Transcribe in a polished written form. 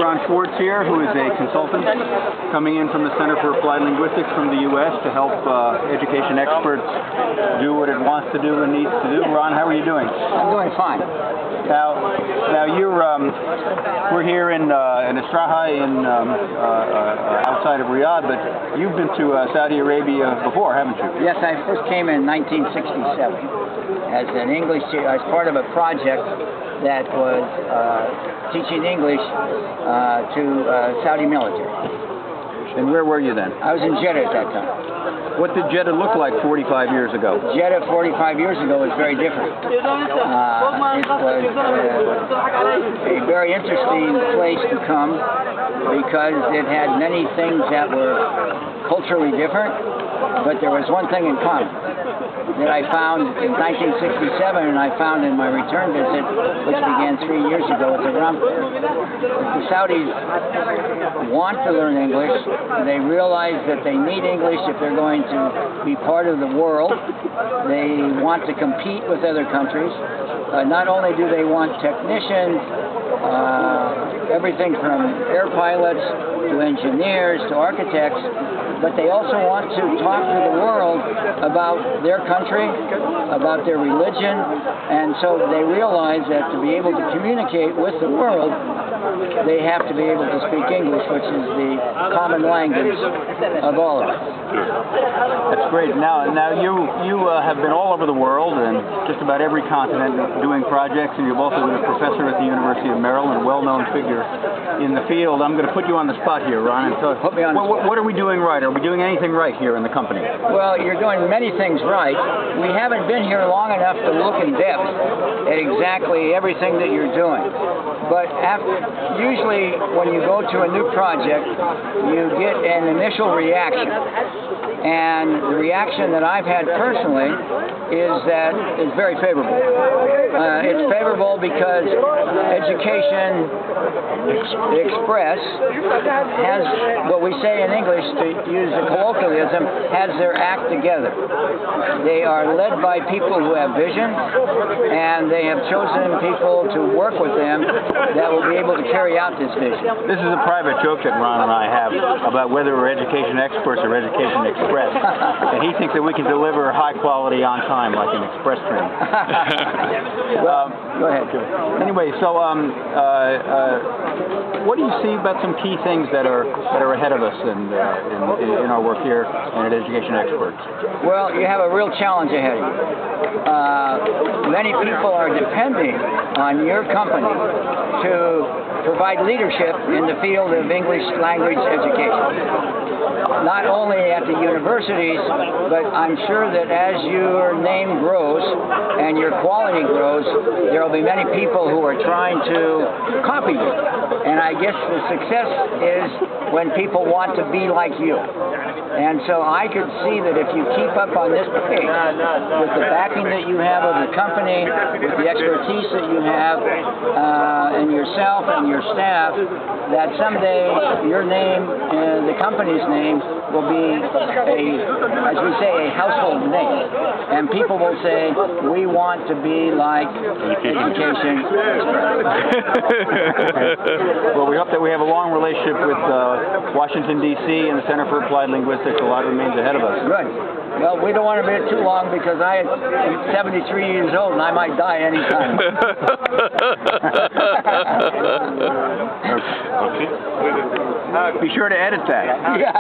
Ron Schwartz here, who is a consultant coming in from the Center for Applied Linguistics from the U.S. to help education experts do what it wants to do and needs to do. Ron, how are you doing? I'm doing fine. Now you're we're here in Estraha outside of Riyadh, but you've been to Saudi Arabia before, haven't you? Yes, I first came in 1967 as an English teacher, as part of a project that was teaching English to Saudi military. And where were you then? I was in Jeddah at that time. What did Jeddah look like 45 years ago? Jeddah 45 years ago was very different. It was a very interesting place to come because it had many things that were culturally different, but there was one thing in common that I found in 1967 and I found in my return visit, which began 3 years ago at the Ram. The Saudis want to learn English. They realize that they need English if they're going to be part of the world. They want to compete with other countries. Not only do they want technicians, everything from air pilots to engineers to architects, but they also want to talk to the world about their country, about their religion, and so they realize that to be able to communicate with the world, they have to be able to speak English, which is the common language of all of us. That's great. Now you have been all over the world and just about every continent doing projects, and you've also been a professor at the University of Maryland, a well-known figure in the field. I'm going to put you on the spot here, Ron. And so, put me on the spot. What are we doing right? Are we doing anything right here in the company? Well, you're doing many things right. We haven't been here long enough to look in depth at exactly everything that you're doing. But usually when you go to a new project, you get an initial reaction. And the reaction that I've had personally is very favorable. It's favorable because Education Express has, what we say in English, to use a colloquialism, has their act together. They are led by people who have vision, and they have chosen people to work with them that will be able to carry out this vision. This is a private joke that Ron and I have about whether we're education experts or Education Express. And he thinks that we can deliver high quality on time like an express train. Well, go ahead. Anyway, so what do you see about some key things that are ahead of us in our work here and at Education Experts? Well, you have a real challenge ahead of you. Many people are depending on your company to provide leadership in the field of English language education. Not only at the universities, but I'm sure that as your name grows and your quality grows, there will be many people who are trying to copy you. And I guess the success is when people want to be like you. And so I could see that if you keep up on this pace, with the backing that you have of the company, with the expertise that you have, and yourself and your staff, that someday your name, the company's name, will be as we say, a household name. And people will say, we want to be like Education Express. Well, we hope that we have a long relationship with Washington D.C. and the Center for Applied Linguistics. A lot remains ahead of us. Good. Well, we don't want to be too long because I am 73 years old and I might die any time. Be sure to edit that. Yeah.